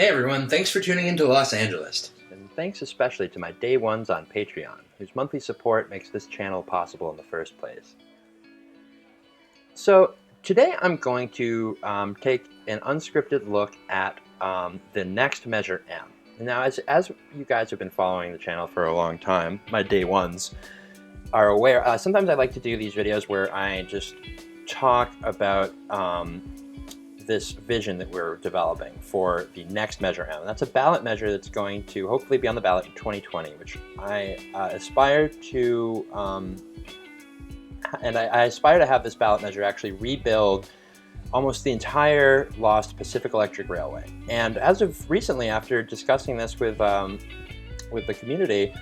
Hey everyone, thanks for tuning into Los Angeles. And thanks especially to my day ones on Patreon, whose monthly support makes this channel possible in the first place. So today I'm going to take an unscripted look at the next Measure M. Now, as you guys have been following the channel for a long time, my day ones are aware, sometimes I like to do these videos where I just talk about this vision that we're developing for the next Measure M. And that's a ballot measure that's going to hopefully be on the ballot in 2020, which I aspire to, I aspire to have this ballot measure actually rebuild almost the entire lost Pacific Electric Railway. And as of recently, after discussing this with the community,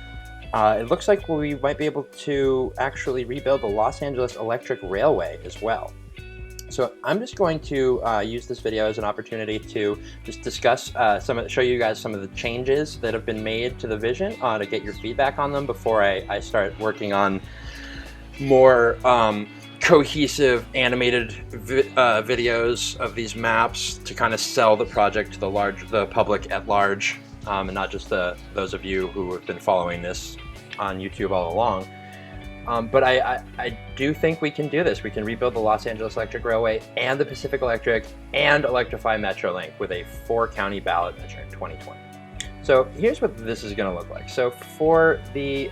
it looks like we might be able to actually rebuild the Los Angeles Electric Railway as well. So I'm just going to use this video as an opportunity to just discuss show you guys some of the changes that have been made to the vision to get your feedback on them before I start working on more cohesive animated videos of these maps to kind of sell the project to the public at large, and not just those of you who have been following this on YouTube all along. But I do think we can do this. We can rebuild the Los Angeles Electric Railway and the Pacific Electric and electrify Metrolink with a 4-county ballot measure in 2020. So here's what this is going to look like. So for the,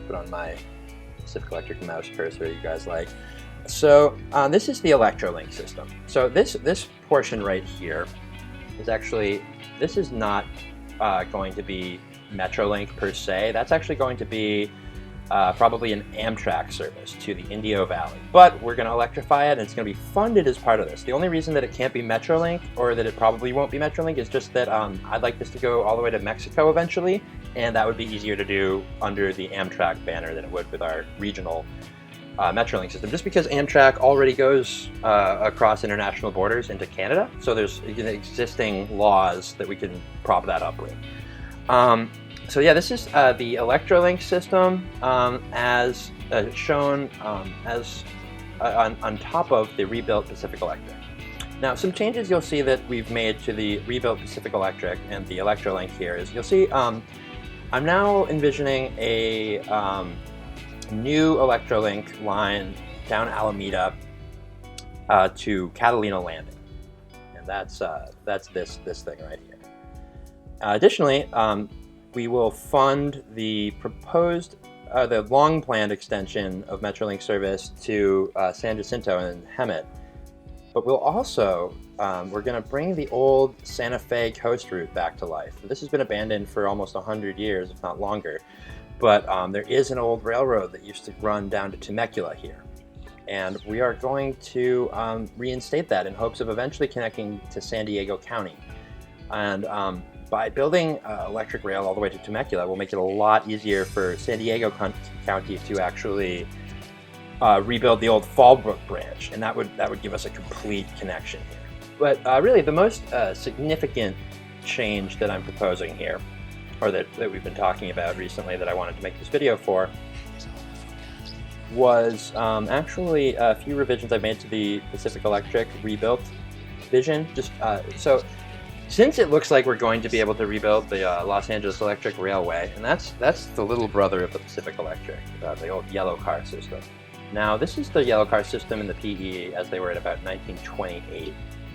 put on my Pacific Electric mouse cursor you guys like. So this is the Electrolink system. So this portion right here is actually, this is not going to be Metrolink per se. That's actually going to be probably an Amtrak service to the Indio Valley. But we're going to electrify it, and it's going to be funded as part of this. The only reason that it can't be Metrolink, or that it probably won't be Metrolink, is just that I'd like this to go all the way to Mexico eventually, and that would be easier to do under the Amtrak banner than it would with our regional Metrolink system, just because Amtrak already goes across international borders into Canada, so there's existing laws that we can prop that up with. So yeah, this is the Electrolink system as shown as on top of the rebuilt Pacific Electric. Now, some changes you'll see that we've made to the rebuilt Pacific Electric and the Electrolink here is you'll see I'm now envisioning a new Electrolink line down Alameda to Catalina Landing, and that's this thing right here. Additionally, we will fund the proposed, the long-planned extension of Metrolink service to San Jacinto and Hemet. But we'll also, we're going to bring the old Santa Fe coast route back to life. This has been abandoned for almost 100 years, if not longer. But there is an old railroad that used to run down to Temecula here. And we are going to reinstate that in hopes of eventually connecting to San Diego County. And by building electric rail all the way to Temecula, we'll make it a lot easier for San Diego County to actually rebuild the old Fallbrook branch, and that would give us a complete connection here. But really, the most significant change that I'm proposing here, or that we've been talking about recently that I wanted to make this video for, was actually a few revisions I made to the Pacific Electric rebuilt vision. So since it looks like we're going to be able to rebuild the Los Angeles Electric Railway, and that's the little brother of the Pacific Electric, the old yellow car system. Now, this is the yellow car system in the PE as they were at about 1928,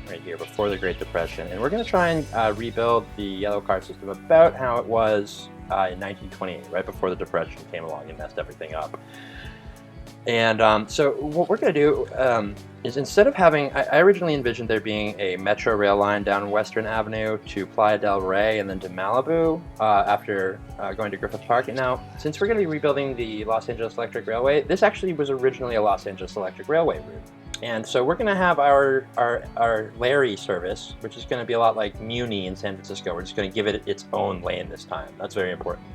right here, before the Great Depression. And we're going to try and rebuild the yellow car system about how it was in 1928, right before the Depression came along and messed everything up. And so what we're going to do is, instead of having, I originally envisioned there being a metro rail line down Western Avenue to Playa del Rey and then to Malibu after going to Griffith Park. And now, since we're going to be rebuilding the Los Angeles Electric Railway, this actually was originally a Los Angeles Electric Railway route. And so we're going to have our Larry service, which is going to be a lot like Muni in San Francisco. We're just going to give it its own lane this time. That's very important.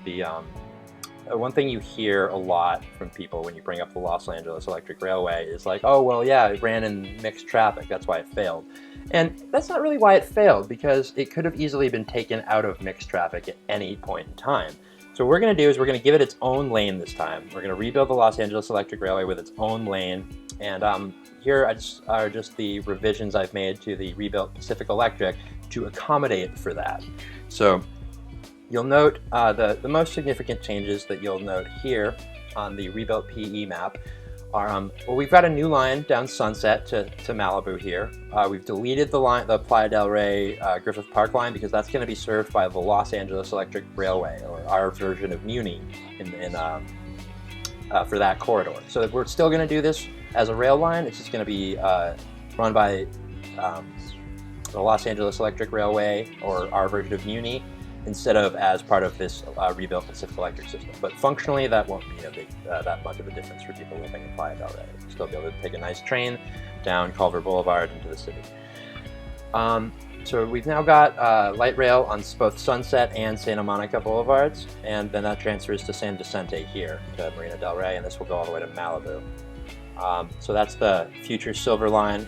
The one thing you hear a lot from people when you bring up the Los Angeles Electric Railway is like, oh, well, yeah, it ran in mixed traffic. That's why it failed. And that's not really why it failed, because it could have easily been taken out of mixed traffic at any point in time. So what we're going to do is we're going to give it its own lane this time. We're going to rebuild the Los Angeles Electric Railway with its own lane. And here are just the revisions I've made to the rebuilt Pacific Electric to accommodate for that. So you'll note the most significant changes that you'll note here on the rebuilt PE map are, well, we've got a new line down Sunset to Malibu here. We've deleted the line, the Playa del Rey Griffith Park line, because that's going to be served by the Los Angeles Electric Railway, or our version of Muni for that corridor. So we're still going to do this as a rail line. It's just going to be run by the Los Angeles Electric Railway, or our version of Muni, instead of as part of this rebuilt Pacific Electric system. But functionally, that won't be a big, that much of a difference for people living in Playa del Rey. You'll still be able to take a nice train down Culver Boulevard into the city. So we've now got light rail on both Sunset and Santa Monica Boulevards, and then that transfers to San Vicente here to Marina del Rey, and this will go all the way to Malibu. So that's the future Silver Line,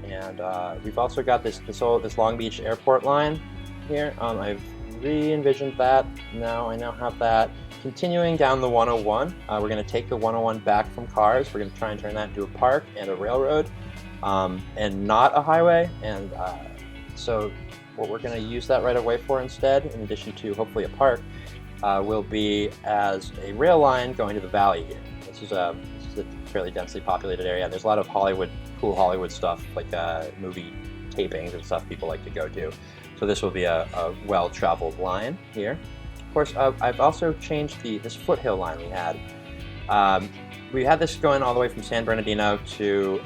and we've also got this Long Beach Airport line here. I've re-envisioned that. Now I have that continuing down the 101. We're going to take the 101 back from cars. We're going to try and turn that into a park and a railroad, and not a highway. And so what we're going to use that right of way for instead, in addition to hopefully a park, will be as a rail line going to the valley here. This is a fairly densely populated area, and there's a lot of cool Hollywood stuff, like movie tapings and stuff people like to go to. So this will be a well-traveled line here. Of course, I've also changed this foothill line we had. We had this going all the way from San Bernardino to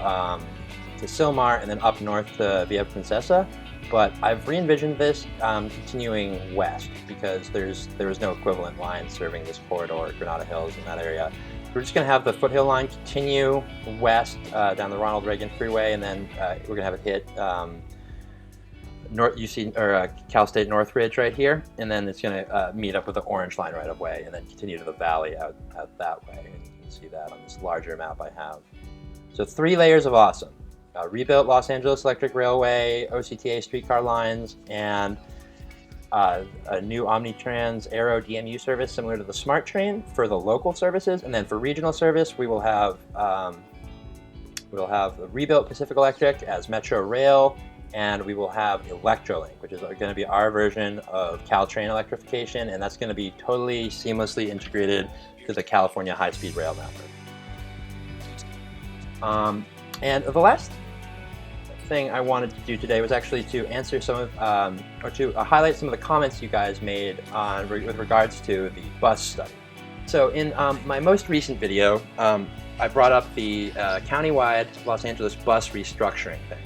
Sylmar, and then up north to Via Princesa. But I've re-envisioned this continuing west, because there was no equivalent line serving this corridor, Granada Hills, in that area. We're just going to have the foothill line continue west down the Ronald Reagan Freeway, and then we're going to have it hit Cal State Northridge right here, and then it's going to meet up with the orange line right away, and then continue to the valley out that way. And you can see that on this larger map I have. So 3 layers of awesome. Rebuilt Los Angeles Electric Railway, OCTA streetcar lines, and a new Omnitrans Aero DMU service similar to the Smart Train for the local services, and then for regional service we will have the rebuilt Pacific Electric as Metro Rail, and we will have Electrolink, which is going to be our version of Caltrain electrification, and that's going to be totally seamlessly integrated to the California high-speed rail network. And the last thing I wanted to do today was actually to answer some of, or to highlight some of the comments you guys made with regards to the bus study. So in my most recent video, I brought up the countywide Los Angeles bus restructuring thing.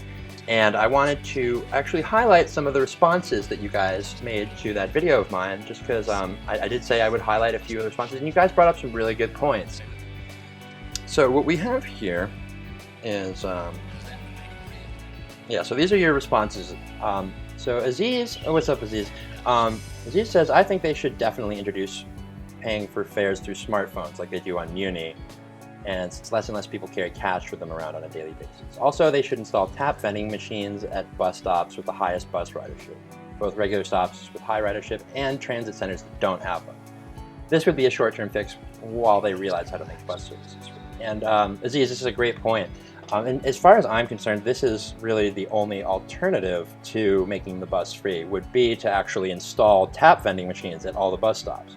And I wanted to actually highlight some of the responses that you guys made to that video of mine, just because I did say I would highlight a few of the responses, and you guys brought up some really good points. So what we have here is, so these are your responses. So Aziz, what's up Aziz? Aziz says, I think they should definitely introduce paying for fares through smartphones like they do on Muni, and it's less and less people carry cash with them around on a daily basis. Also, they should install tap vending machines at bus stops with the highest bus ridership, both regular stops with high ridership and transit centers that don't have them. This would be a short-term fix while they realize how to make bus services free. And Aziz, this is a great point. And as far as I'm concerned, this is really the only alternative to making the bus free, would be to actually install tap vending machines at all the bus stops.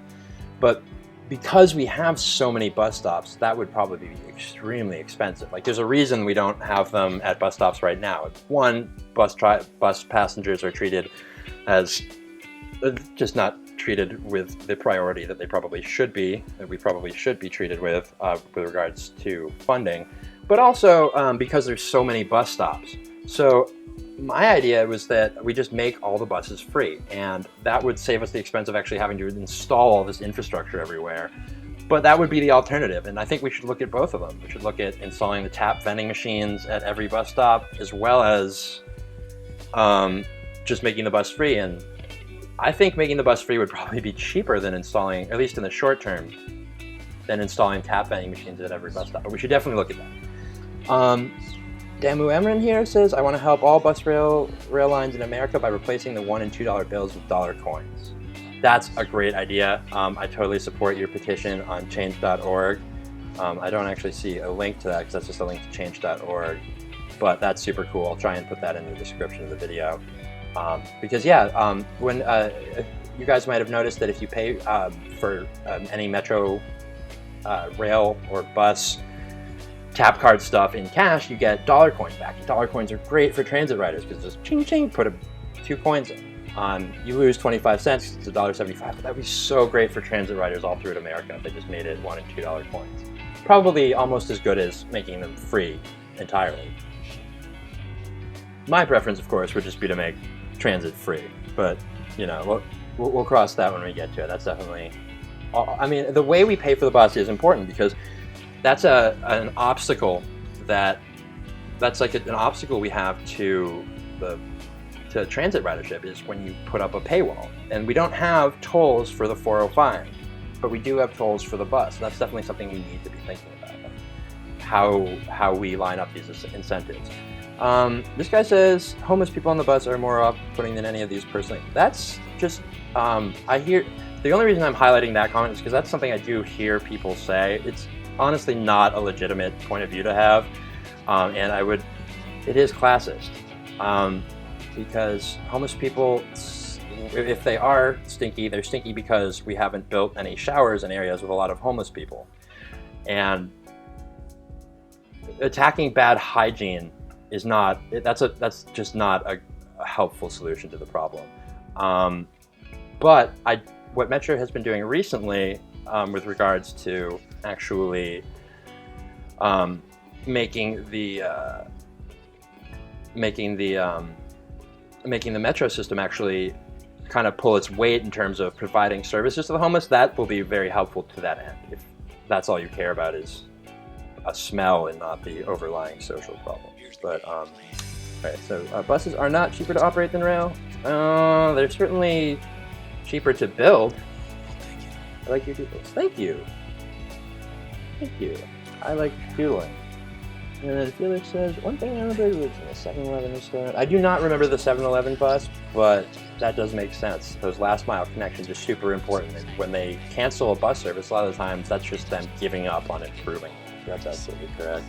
But because we have so many bus stops, that would probably be extremely expensive. Like, there's a reason we don't have them at bus stops right now. One, bus passengers are treated as just not treated with the priority that they probably should be, that we probably should be treated with regards to funding, but also because there's so many bus stops. So my idea was that we just make all the buses free, and that would save us the expense of actually having to install all this infrastructure everywhere. But that would be the alternative, and I think we should look at both of them. We should look at installing the tap vending machines at every bus stop, as well as just making the bus free. And I think making the bus free would probably be cheaper than installing, at least in the short term, than installing tap vending machines at every bus stop. But we should definitely look at that. Damu Emran here says, I want to help all bus rail lines in America by replacing the $1 and $2 bills with dollar coins. That's a great idea. I totally support your petition on change.org. I don't actually see a link to that because that's just a link to change.org, but that's super cool. I'll try and put that in the description of the video. Because when you guys might have noticed that if you pay for any metro, rail, or bus tap card stuff in cash, you get dollar coins back. And dollar coins are great for transit riders because just ching ching, put 2 coins in. You lose 25 cents, it's $1.75, but that'd be so great for transit riders all through America if they just made it $1 and $2 coins. Probably almost as good as making them free entirely. My preference, of course, would just be to make transit free, but we'll cross that when we get to it. That's definitely, I mean, the way we pay for the bus is important because that's an obstacle that's like an obstacle we have to transit ridership, is when you put up a paywall. And we don't have tolls for the 405, but we do have tolls for the bus. That's definitely something we need to be thinking about, like how we line up these incentives. This guy says homeless people on the bus are more off-putting than any of these personally. That's just, I hear, the only reason I'm highlighting that comment is because that's something I do hear people say. It's honestly not a legitimate point of view to have, and it is classist. Because homeless people, if they are stinky, they're stinky because we haven't built any showers in areas with a lot of homeless people. And attacking bad hygiene is not, that's just not a helpful solution to the problem. But what Metro has been doing recently with regards to actually making the Metro system actually kind of pull its weight in terms of providing services to the homeless, that will be very helpful to that end. If that's all you care about is a smell and not the overlying social problem. But, okay, so buses are not cheaper to operate than rail. They're certainly cheaper to build. I like your doodles. Thank you. Thank you. I like doodling. And then Felix says, one thing I remember was in the 7-Eleven restaurant. I do not remember the 7-Eleven bus, but that does make sense. Those last mile connections are super important. And when they cancel a bus service, a lot of the times that's just them giving up on improving. That's absolutely correct.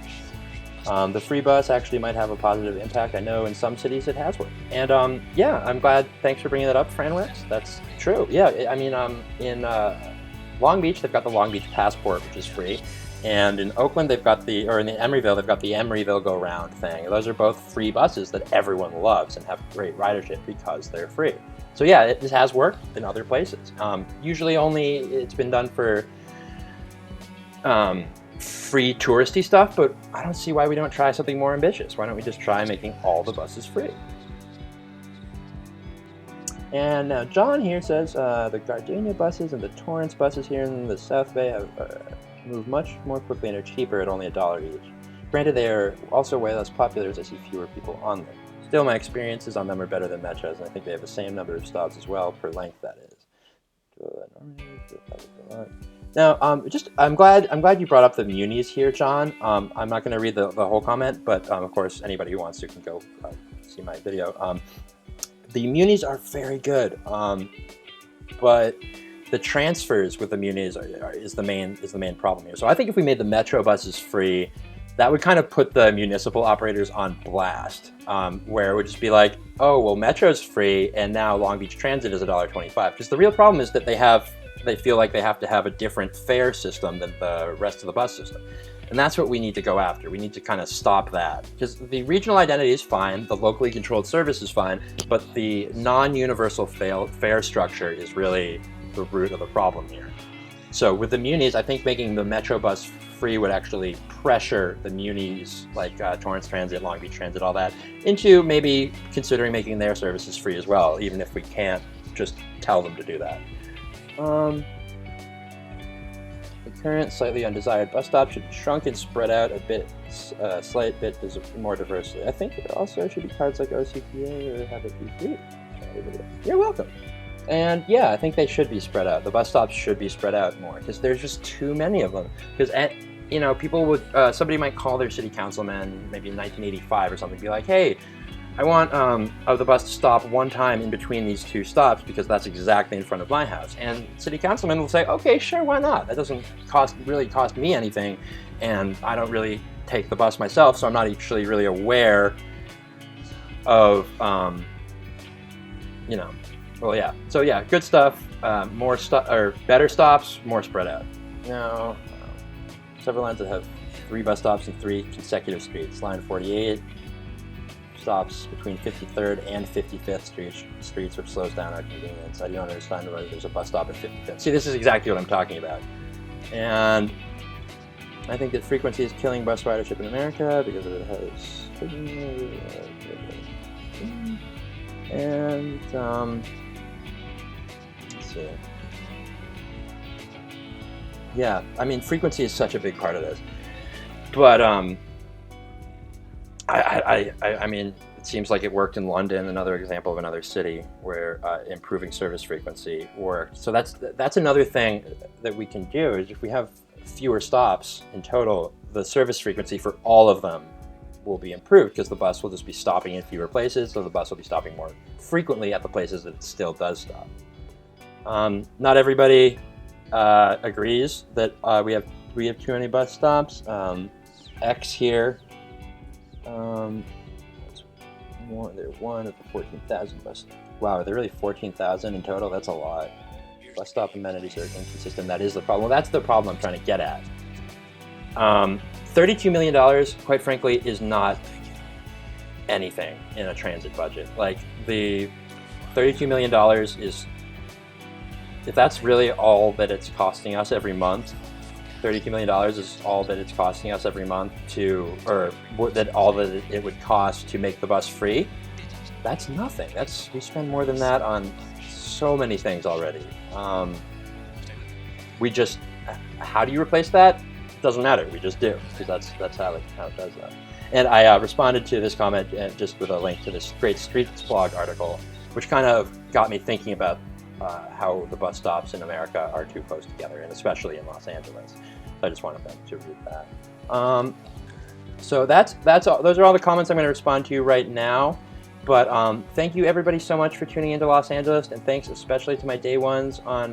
The free bus actually might have a positive impact. I know in some cities it has worked. And yeah, I'm glad. Thanks for bringing that up, FranWix. That's true. Yeah, I mean, in Long Beach, they've got the Long Beach Passport, which is free. And in Oakland, in Emeryville, they've got the Emeryville Go Round thing. Those are both free buses that everyone loves and have great ridership because they're free. So yeah, it has worked in other places. Usually only it's been done for free touristy stuff, but I don't see why we don't try something more ambitious. Why don't we just try making all the buses free? And now John here says the Gardenia buses and the Torrance buses here in the South Bay have move much more quickly and are cheaper at only $1 each. Granted, they are also way less popular as I see fewer people on them. Still, my experiences on them are better than Metro's, and I think they have the same number of stops as well, per length, that is. Now, I'm glad you brought up the munis here, John. I'm not going to read the whole comment, but of course, anybody who wants to can go see my video. The munis are very good, but the transfers with the munis is the main problem here. So I think if we made the Metro buses free, that would kind of put the municipal operators on blast, where it would just be like, oh, well, Metro's free, and now Long Beach Transit is $1.25. Because the real problem is that they feel like they have to have a different fare system than the rest of the bus system. And that's what we need to go after. We need to kind of stop that. Because the regional identity is fine, the locally controlled service is fine, but the non-universal fare structure is really the root of the problem here. So with the munis, I think making the Metro bus free would actually pressure the munis like Torrance Transit, Long Beach Transit, all that, into maybe considering making their services free as well, even if we can't just tell them to do that. The current slightly undesired bus stop should be shrunk and spread out a bit, slight bit more diversity. I think there also should be cards like OCPA or have it be free. You're welcome. And yeah, I think they should be spread out. The bus stops should be spread out more because there's just too many of them. Because people would, somebody might call their city councilman maybe in 1985 or something, be like, hey, I want the bus to stop one time in between these two stops because that's exactly in front of my house. And city councilmen will say, okay, sure, why not? That doesn't really cost me anything, and I don't really take the bus myself, so I'm not actually really aware of, you know, well, yeah. So yeah, good stuff. Better stops, more spread out. Now, several lines that have 3 bus stops and 3 consecutive streets. Line 48 stops between 53rd and 55th streets, which slows down our convenience. I don't understand whether there's a bus stop at 55th. See, this is exactly what I'm talking about. And I think that frequency is killing bus ridership in America because it has... And, let's see. Yeah, I mean, frequency is such a big part of this. But, I mean, it seems like it worked in London, another example of another city where improving service frequency worked. So that's another thing that we can do, is if we have fewer stops in total, the service frequency for all of them will be improved because the bus will just be stopping in fewer places, so the bus will be stopping more frequently at the places that it still does stop. Not everybody agrees that we have too many bus stops. X here. They're one of the 14,000 bus. Wow, are there really 14,000 in total? That's a lot. Bus stop amenities are inconsistent. That is the problem. Well, that's the problem I'm trying to get at. $32 million, quite frankly, is not anything in a transit budget. Like, the $32 million is, if that's really all that it's costing us every month, $32 million is all that it's costing us every month or that all that it would cost to make the bus free, that's nothing. We spend more than that on so many things already. How do you replace that? It doesn't matter, we just do, because that's how it does that. And I responded to this comment just with a link to this great Streets blog article, which kind of got me thinking about how the bus stops in America are too close together, and especially in Los Angeles. So I just wanted them to read that. So that's all. Those are all the comments I'm going to respond to right now. But thank you everybody so much for tuning into Los Angeles, and thanks especially to my day ones on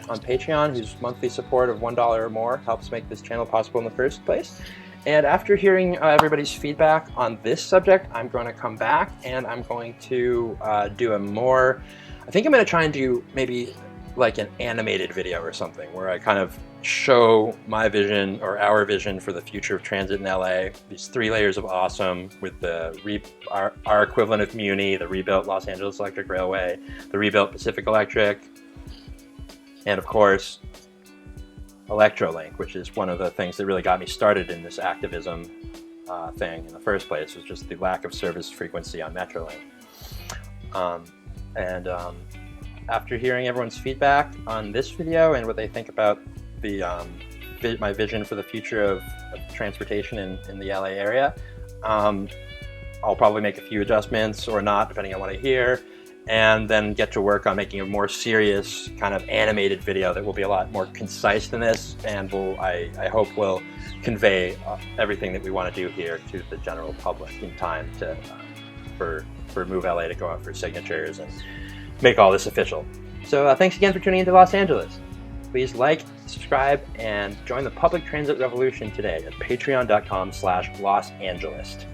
Patreon, whose monthly support of $1 or more helps make this channel possible in the first place. And after hearing everybody's feedback on this subject, I'm going to come back and I'm going to do a more... I think I'm going to try and do maybe like an animated video or something where I kind of show my vision or our vision for the future of transit in LA. These 3 layers of awesome with our equivalent of Muni, the rebuilt Los Angeles Electric Railway, the rebuilt Pacific Electric, and of course Electrolink, which is one of the things that really got me started in this activism thing in the first place, was just the lack of service frequency on Metrolink. After hearing everyone's feedback on this video and what they think about my vision for the future of transportation in the LA area, I'll probably make a few adjustments or not, depending on what I hear, and then get to work on making a more serious kind of animated video that will be a lot more concise than this, and I hope will convey everything that we want to do here to the general public in time to for Move LA to go out for signatures and make all this official. So thanks again for tuning into Los Angeles. Please like, subscribe, and join the public transit revolution today at patreon.com/LosAngelist.